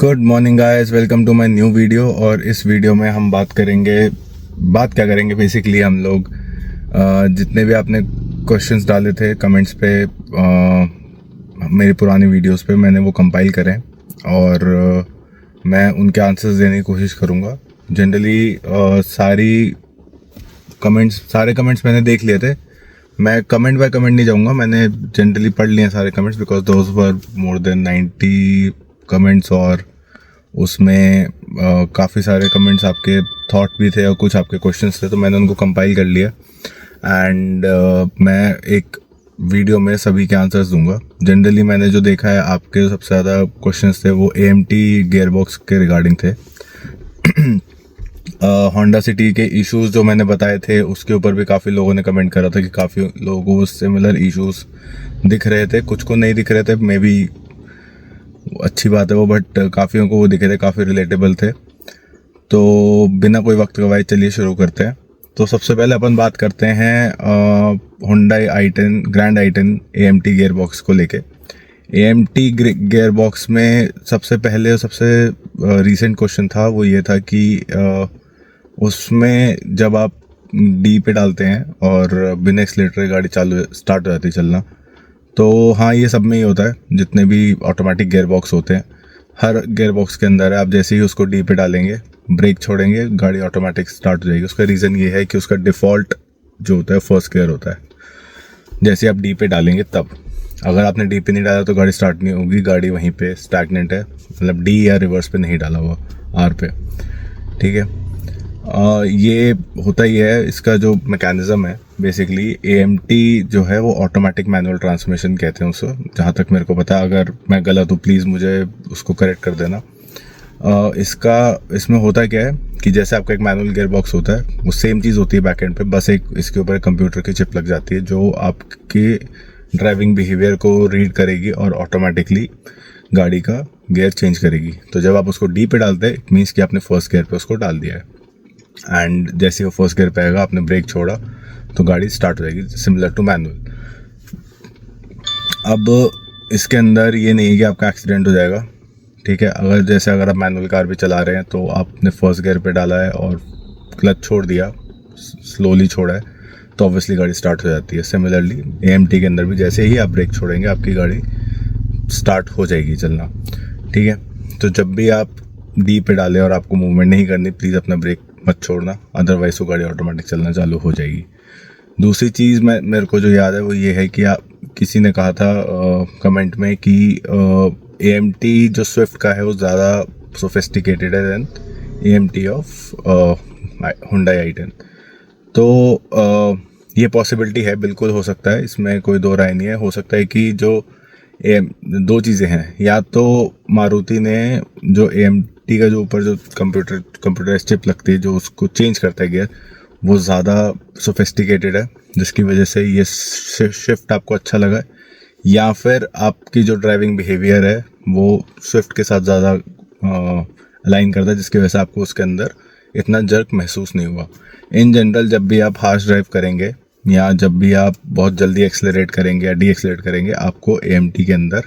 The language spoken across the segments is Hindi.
Good morning guys, welcome to my new video. और इस वीडियो में हम बात क्या करेंगे बेसिकली हम लोग जितने भी आपने क्वेश्चंस डाले थे कमेंट्स पे मेरी पुरानी वीडियोस पे, मैंने वो कंपाइल करें और मैं उनके आंसर्स देने की कोशिश करूँगा। जनरली सारे कमेंट्स मैंने देख लिए थे। मैं कमेंट बाय कमेंट नहीं जाऊँगा, मैंने जनरली पढ़ लिए सारे comments because those were more than 90 comments और उसमें काफ़ी सारे कमेंट्स आपके थॉट भी थे और कुछ आपके क्वेश्चंस थे, तो मैंने उनको कंपाइल कर लिया एंड मैं एक वीडियो में सभी के आंसर्स दूंगा। जनरली मैंने जो देखा है आपके सबसे ज़्यादा क्वेश्चंस थे वो AMT गियरबॉक्स के रिगार्डिंग थे। होंडा सिटी के इश्यूज जो मैंने बताए थे उसके ऊपर भी काफ़ी लोगों ने कमेंट करा था कि काफ़ी लोगों को सिमिलर इश्यूज दिख रहे थे, कुछ को नहीं दिख रहे थे, मे बी अच्छी बात है वो, बट काफ़ियों को वो दिखे थे, काफ़ी रिलेटेबल थे। तो बिना कोई वक्त गवाए चलिए शुरू करते हैं। तो सबसे पहले अपन बात करते हैं Hyundai i10 grand i10 AMT gear box को लेके। AMT गियर बॉक्स में सबसे पहले और सबसे रीसेंट क्वेश्चन था वो ये था कि उसमें जब आप डी पे डालते हैं और बिना एक्सीलरेटर गाड़ी स्टार्ट हो जाती है चलना, तो हाँ ये सब में ही होता है। जितने भी ऑटोमेटिक गियर बॉक्स होते हैं हर गियर बॉक्स के अंदर है, आप जैसे ही उसको डी पे डालेंगे ब्रेक छोड़ेंगे गाड़ी ऑटोमेटिक स्टार्ट हो जाएगी। उसका रीज़न ये है कि उसका डिफ़ॉल्ट जो होता है फर्स्ट गियर होता है। जैसे आप डी पे डालेंगे तब, अगर आपने डी पे नहीं डाला तो गाड़ी स्टार्ट नहीं होगी, गाड़ी वहीं पे स्टैग्नेंट है, मतलब डी या रिवर्स पे नहीं डाला हुआ, आर पे, ठीक है। ये होता ही है, इसका जो मैकेनिज़्म है बेसिकली AMT जो है वो ऑटोमेटिक मैनुअल ट्रांसमिशन कहते हैं उसे, जहाँ तक मेरे को पता है। अगर मैं गलत हूँ प्लीज़ मुझे उसको करेक्ट कर देना। इसमें होता क्या है कि जैसे आपका एक मैनुअल गियर बॉक्स होता है वो सेम चीज़ होती है बैक एंड पे, बस एक इसके ऊपर कंप्यूटर की चिप लग जाती है जो आपके ड्राइविंग बिहेवियर को रीड करेगी और ऑटोमेटिकली गाड़ी का गियर चेंज करेगी। तो जब आप उसको डी पे डालते हैं इट मीन्स कि आपने फर्स्ट गियर पे उसको डाल दिया है एंड जैसे वो फर्स्ट गियर पे आएगा आपने ब्रेक छोड़ा तो गाड़ी स्टार्ट हो जाएगी, सिमिलर टू मैनुअल। अब इसके अंदर ये नहीं है कि आपका एक्सीडेंट हो जाएगा, ठीक है। अगर आप मैनुअल कार भी चला रहे हैं तो आपने फर्स्ट गियर पे डाला है और क्लच छोड़ दिया, स्लोली छोड़ा है, तो ऑब्वियसली गाड़ी स्टार्ट हो जाती है। सिमिलरली AMT के अंदर भी जैसे ही आप ब्रेक छोड़ेंगे आपकी गाड़ी स्टार्ट हो जाएगी चलना, ठीक है। तो जब भी आप डी पे डालें और आपको मूवमेंट नहीं करनी, प्लीज़ अपना ब्रेक मत छोड़ना, अदरवाइज वो गाड़ी ऑटोमेटिक चलना चालू हो जाएगी। दूसरी चीज़ मेरे को जो याद है वो ये है कि किसी ने कहा था कमेंट में कि AMT जो स्विफ्ट का है वो ज़्यादा सोफिस्टिकेटेड है then AMT of Hyundai i10। तो ये पॉसिबिलिटी है, बिल्कुल हो सकता है, इसमें कोई दो राय नहीं है। हो सकता है कि जो दो चीज़ें हैं, या तो मारुति ने जो AMT का जो ऊपर जो कंप्यूटर चिप लगती है जो उसको चेंज करता है गियर, वो ज़्यादा सोफिस्टिकेटेड है जिसकी वजह से ये शिफ्ट आपको अच्छा लगा है, या फिर आपकी जो ड्राइविंग बिहेवियर है वो स्विफ्ट के साथ ज़्यादा अलाइन करता है जिसकी वजह से आपको उसके अंदर इतना जर्क महसूस नहीं हुआ। इन जनरल जब भी आप हार्श ड्राइव करेंगे या जब भी आप बहुत जल्दी एक्सेलरेट करेंगे या डी एक्सेलरेट करेंगे आपको AMT के अंदर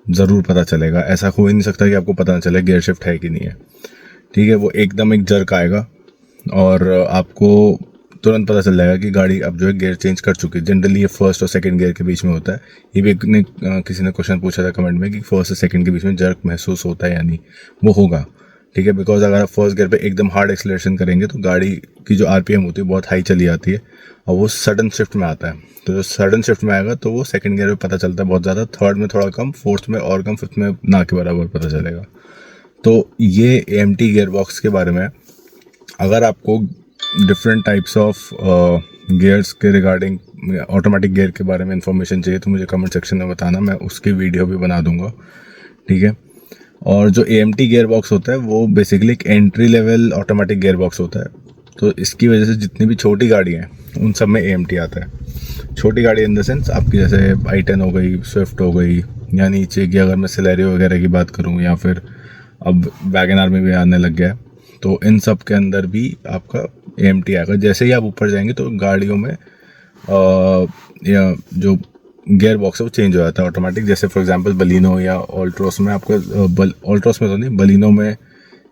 ज़रूर पता चलेगा। ऐसा हो ही नहीं सकता कि आपको पता ना चले गियर शिफ्ट है कि नहीं है, ठीक है। वो एकदम एक जर्क आएगा और आपको तुरंत पता चल जाएगा कि गाड़ी अब जो है गियर चेंज कर चुकी है। जनरली ये फर्स्ट और सेकंड गियर के बीच में होता है। ये भी किसी ने क्वेश्चन पूछा था कमेंट में कि फर्स्ट और सेकंड के बीच में जर्क महसूस होता है या नहीं, वो होगा, ठीक है। बिकॉज अगर आप फर्स्ट गियर पे एकदम हार्ड एक्सेलरेशन करेंगे तो गाड़ी की जो RPM होती है बहुत हाई चली जाती है और वो सडन शिफ्ट में आता है। तो जो सडन शिफ्ट में आएगा तो वो सेकंड गियर में पता चलता है बहुत ज़्यादा, थर्ड में थोड़ा कम, फोर्थ में और कम, फिफ्थ में ना के बराबर पता चलेगा। तो ये AMT गियर बॉक्स के बारे में। अगर आपको डिफरेंट टाइप्स ऑफ गियर्स के रिगार्डिंग ऑटोमेटिक गियर के बारे में इंफॉर्मेशन चाहिए तो मुझे कमेंट सेक्शन में बताना, मैं उसकी वीडियो भी बना दूंगा, ठीक है। और जो AMT गियर बॉक्स होता है वो बेसिकली एक entry level automatic gear box होता है। तो इसकी वजह से जितनी भी छोटी गाड़ी हैं उन सब में AMT आता है। छोटी गाड़ी इन द सेंस आपकी जैसे i10 हो गई, स्विफ्ट हो गई, या नीचे की अगर मैं सिलेरियो वगैरह की बात करूँ, या फिर अब वैगन में भी आने लग गया है, तो इन सब के अंदर भी आपका AMT आएगा। जैसे ही आप ऊपर जाएंगे तो गाड़ियों में या जो गियर बॉक्स है वो चेंज हो जाता है ऑटोमेटिक। जैसे फॉर एग्जांपल बलिनो या ऑल्ट्रोस में आपको ऑल्ट्रोस में तो नहीं, बलिनो में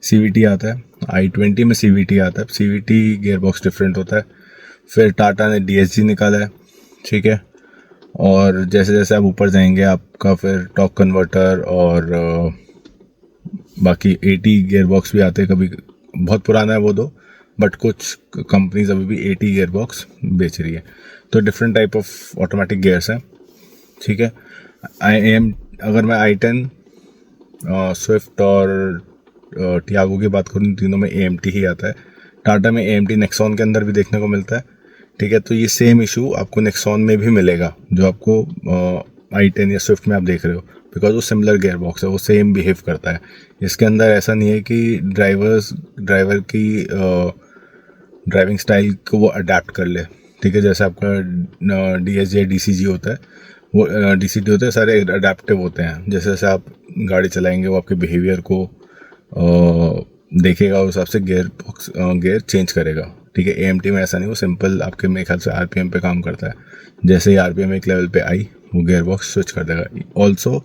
CVT आता है, i20 में CVT आता है। CVT गियर बॉक्स डिफरेंट होता है। फिर टाटा ने DSG निकाला है, ठीक है। और जैसे जैसे आप ऊपर जाएंगे आपका फिर टॉर्क कन्वर्टर और बाकी 80 गियर बॉक्स भी आते हैं। कभी बहुत पुराना है वो दो, बट कुछ कंपनीज अभी भी 80 गियर बॉक्स बेच रही है। तो different type of automatic gears हैं, ठीक है। अगर मैं i10, स्विफ्ट और टियागो की बात करूँ, तीनों में AMT ही आता है। टाटा में AMT नेक्सॉन के अंदर भी देखने को मिलता है, ठीक है। तो ये सेम इशू आपको नेक्सॉन में भी मिलेगा जो आपको i10 या स्विफ्ट में आप देख रहे हो, बिकॉज वो सिमिलर गियर बॉक्स है, वो सेम बिहेव करता है। इसके अंदर ऐसा नहीं है कि ड्राइवर की ड्राइविंग स्टाइल को वो अडेप्ट कर ले, ठीक है। जैसे आपका DSG या DCG होता है, वो DCT होता है, सारे अडेप्टिव होते हैं। जैसे जैसे आप गाड़ी चलाएंगे वो आपके बिहेवियर को देखेगा, उस हिसाब से गियर चेंज करेगा, ठीक है। AMT में ऐसा नहीं, वो सिंपल आपके मेरे ख्याल से RPM पे काम करता है। जैसे ही RPM एक लेवल पे आई वो गियर बॉक्स स्विच कर देगा। ऑल्सो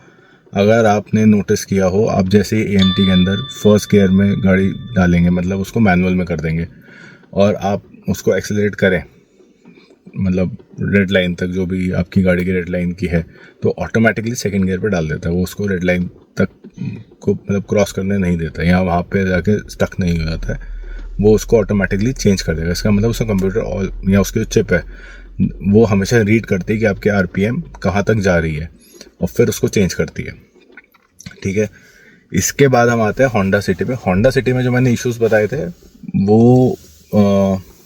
अगर आपने नोटिस किया हो, आप जैसे ही AMT के अंदर फर्स्ट गियर में गाड़ी डालेंगे, मतलब उसको मैनुअल में कर देंगे, और आप उसको एक्सेलरेट करें, मतलब रेड लाइन तक, जो भी आपकी गाड़ी की रेड लाइन की है, तो ऑटोमेटिकली सेकंड गियर पे डाल देता है। वो उसको रेड लाइन तक को मतलब क्रॉस करने नहीं देता है, या वहाँ पे जाके स्टक नहीं हो जाता है। वो उसको ऑटोमेटिकली चेंज कर देगा। इसका मतलब उसका कंप्यूटर या उसकी जो चिप है वो हमेशा रीड करती है कि आपके RPM कहाँ तक जा रही है, और फिर उसको चेंज करती है, ठीक है। इसके बाद हम आते हैं होंडा सिटी पे। होंडा सिटी में जो मैंने इश्यूज बताए थे वो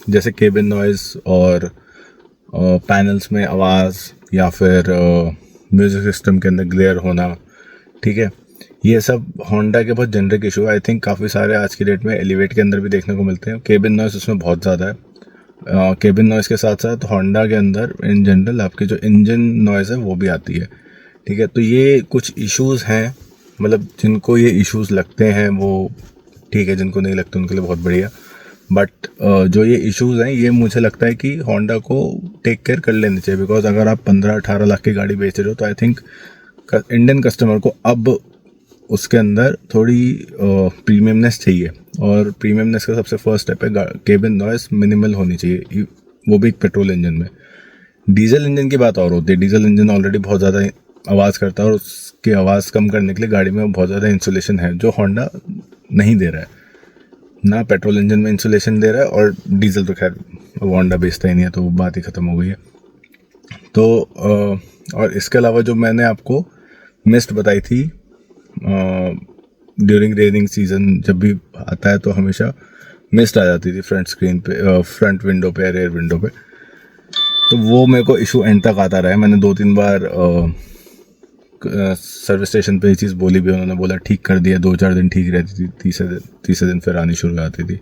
जैसे केबिन नॉइज़ और पैनल्स में आवाज़, या फिर म्यूज़िक सिस्टम के अंदर ग्लेयर होना, ठीक है। ये सब होंडा के बहुत जेनरिक इशू है। आई थिंक काफ़ी सारे आज की डेट में एलिवेट के अंदर भी देखने को मिलते हैं। केबिन नॉइज़ उसमें बहुत ज़्यादा है। केबिन नॉइज़ के साथ साथ होंडा के अंदर इन जनरल आपकी जो इंजन नॉइज़ है वो भी आती है, ठीक है। तो ये कुछ इश्यूज़ हैं, मतलब जिनको ये इश्यूज़ लगते हैं वो ठीक है, जिनको नहीं लगते उनके लिए बहुत बढ़िया। बट जो ये इश्यूज़ हैं ये मुझे लगता है कि होंडा को टेक केयर कर लेने चाहिए, बिकॉज अगर आप 15-18 लाख की गाड़ी बेच रहे हो तो आई थिंक इंडियन कस्टमर को अब उसके अंदर थोड़ी प्रीमियमनेस चाहिए, और प्रीमियमनेस का सबसे फर्स्ट स्टेप है केबिन नॉइज़ मिनिमल होनी चाहिए, वो भी एक पेट्रोल इंजन में। डीजल इंजन की बात और होती है। डीजल इंजन ऑलरेडी बहुत ज़्यादा आवाज़ करता है, और उसकी आवाज़ कम करने के लिए गाड़ी में बहुत ज़्यादा इंसुलेशन है जो होंडा नहीं दे रहा है। ना पेट्रोल इंजन में इंसुलेशन दे रहा है, और डीजल तो खैर वो होंडा बेचता ही नहीं है, तो वो बात ही ख़त्म हो गई है। तो और इसके अलावा जो मैंने आपको मिस्ट बताई थी, ड्यूरिंग रेनिंग सीजन जब भी आता है तो हमेशा मिस्ट आ जाती थी फ्रंट स्क्रीन पे, फ्रंट विंडो पे, रेयर विंडो पे। तो वो मेरे को इशू एंड तक आता रहा है। मैंने 2-3 बार सर्विस स्टेशन पे ये चीज़ बोली भी, उन्होंने बोला ठीक कर दिया। 2-4 दिन ठीक रहती थी, तीसरे दिन फिर आनी शुरू हो जाती थी।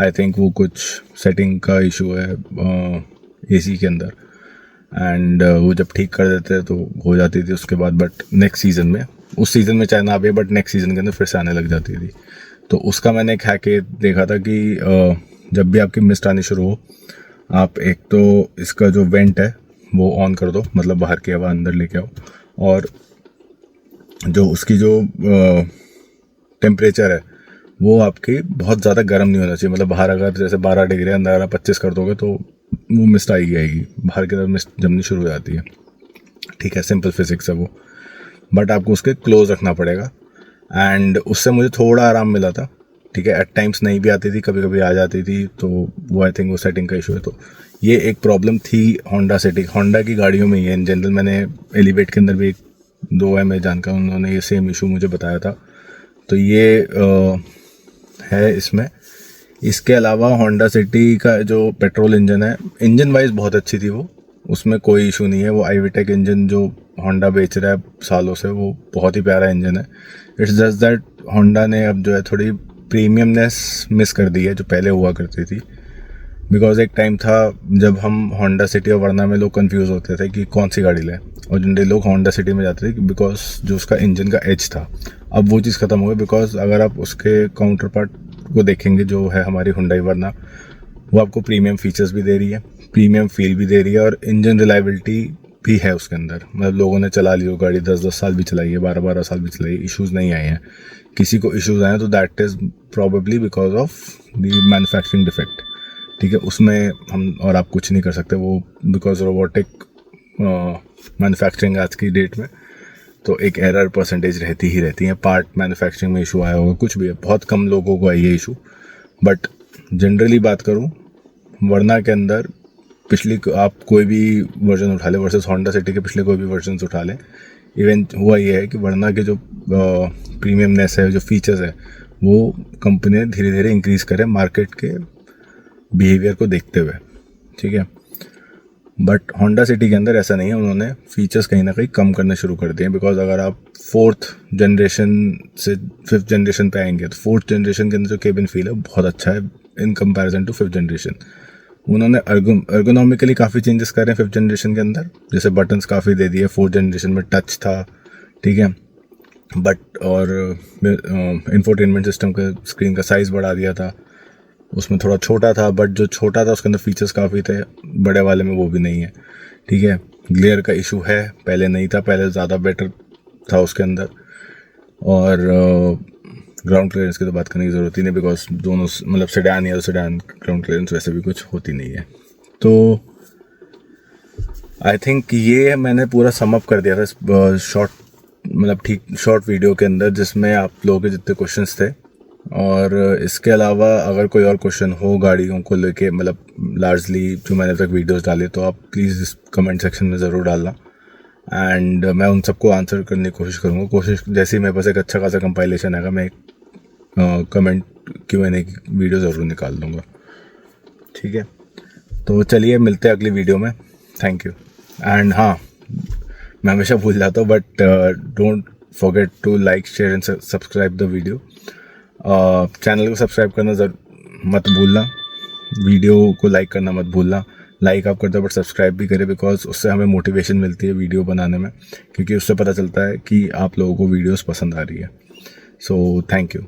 आई थिंक वो कुछ सेटिंग का इशू है AC के अंदर, एंड वो जब ठीक कर देते तो हो जाती थी उसके बाद। बट नेक्स्ट सीज़न में, उस सीज़न में चाहे ना आए, बट नेक्स्ट सीज़न के अंदर फिर से आने लग जाती थी। तो उसका मैंने एक हैक देखा था कि जब भी आपकी मिस्ट आनी शुरू हो, आप एक तो इसका जो वेंट है वो ऑन कर दो, मतलब बाहर की हवा अंदर लेके आओ, और जो उसकी जो टेम्परेचर है वो आपकी बहुत ज़्यादा गर्म नहीं होना चाहिए। मतलब बाहर अगर जैसे 12 डिग्री, अंदर आप 25 कर दोगे तो वो मिस्ट आएगी, बाहर की तरफ मिस्ट जमनी शुरू हो जाती है, ठीक है। सिंपल फिजिक्स है वो, बट आपको उसके क्लोज रखना पड़ेगा, एंड उससे मुझे थोड़ा आराम मिला था, ठीक है। एट टाइम्स नहीं भी आती थी, कभी कभी आ जाती थी, तो वो आई थिंक वो सेटिंग का इशू है। तो ये एक प्रॉब्लम थी होंडा सिटी, होंडा की गाड़ियों में ही है इन जनरल। मैंने एलिवेट के अंदर भी 2 है मैं जानकर, उन्होंने ये सेम इशू मुझे बताया था। तो ये है इसमें। इसके अलावा होंडा सिटी का जो पेट्रोल इंजन है, इंजन वाइज बहुत अच्छी थी वो, उसमें कोई इशू नहीं है। वो आईवीटेक इंजन जो होंडा बेच रहा है सालों से, वो बहुत ही प्यारा इंजन है। इट्स जस्ट दैट होंडा ने अब जो है थोड़ी प्रीमियमनेस मिस कर दी है जो पहले हुआ करती थी। बिकॉज एक टाइम था जब हम होंडा सिटी और वर्ना में लोग कंफ्यूज होते थे कि कौन सी गाड़ी लें, और जनरली लोग होंडा सिटी में जाते थे बिकॉज जो उसका इंजन का एज था। अब वो चीज़ ख़त्म हो गई, बिकॉज अगर आप उसके काउंटर पार्ट को देखेंगे जो है हमारी हुंडई वर्ना, वो आपको प्रीमियम फीचर्स भी दे रही है, प्रीमियम फील भी दे रही है, और इंजन रिलायबिलिटी भी है उसके अंदर, मतलब लोगों ने चला ली वो गाड़ी, 10-10 साल भी चलाई है, 12-12 साल भी चलाई, इश्यूज़ नहीं आए हैं। किसी को इश्यूज़ आए हैं तो that is probably because of the manufacturing defect, ठीक है। उसमें हम और आप कुछ नहीं कर सकते, वो बिकॉज रोबोटिक मैन्युफैक्चरिंग आज की डेट में तो एक एरर परसेंटेज रहती ही रहती है। पार्ट मैन्युफैक्चरिंग में इशू आया होगा, कुछ भी है, बहुत कम लोगों को आई है इशू, बट जनरली बात करूँ वर्ना के अंदर पिछली आप कोई भी वर्जन उठा लें वर्सेस होंडा सिटी के पिछले कोई भी वर्जन उठा लें, इवन हुआ ये है कि वर्ना के जो प्रीमियमनेस है, जो फीचर्स है, वो कंपनी ने धीरे धीरे इंक्रीज़ करे मार्केट के बिहेवियर को देखते हुए, ठीक है। बट होंडा सिटी के अंदर ऐसा नहीं है, उन्होंने फीचर्स कहीं ना कहीं कम करने शुरू कर दिए, बिकॉज अगर आप 4th जनरेशन से 5th जनरेशन पे आएंगे तो 4th जनरेशन के अंदर जो केबिन फील है बहुत अच्छा है in comparison to 5th generation. उन्होंने अर्गोनॉमिकली काफ़ी चेंजेस कर रहे हैं 5th जनरेशन के अंदर, जैसे बटन्स काफ़ी दे दिए, 4th जनरेशन में टच था, ठीक है, बट और इंफोटेनमेंट सिस्टम का स्क्रीन का साइज़ बढ़ा दिया था, उसमें थोड़ा छोटा था, बट जो छोटा था उसके अंदर फीचर्स काफ़ी थे, बड़े वाले में वो भी नहीं है, ठीक है। ग्लेयर का इशू है, पहले नहीं था, पहले ज़्यादा बेटर था उसके अंदर, और ग्राउंड क्लियरेंस की तो बात करने की ज़रूरत ही नहीं, बिकॉज दोनों मतलब सेडान या सेडान ग्राउंड क्लियरेंस वैसे भी कुछ होती नहीं है। तो आई थिंक ये मैंने पूरा सम अप कर दिया था शॉर्ट, मतलब ठीक शॉर्ट वीडियो के अंदर, जिसमें आप लोगों के जितने क्वेश्चंस थे। और इसके अलावा अगर कोई और क्वेश्चन हो गाड़ियों को लेके, मतलब लार्जली जो मैंने तक वीडियोस डाले, तो आप प्लीज़ इस कमेंट सेक्शन में ज़रूर डालना, एंड मैं उन सबको आंसर करने की कोशिश करूँगा। कोशिश जैसे ही मेरे पास एक अच्छा खासा कंपाइलेशन आएगा, मैं एक कमेंट Q&A की वीडियो ज़रूर निकाल दूँगा, ठीक है। तो चलिए मिलते हैं अगली वीडियो में, थैंक यू। एंड हाँ, मैं हमेशा भूल जाता हूँ, but don't forget to like, share and subscribe the video. Channel को सब्सक्राइब करना मत भूलना, वीडियो को लाइक करना मत भूलना। लाइक आप करते हो बट सब्सक्राइब भी करें, बिकॉज उससे हमें मोटिवेशन मिलती है वीडियो बनाने में, क्योंकि उससे पता चलता है कि आप लोगों को वीडियोस पसंद आ रही है। So thank you.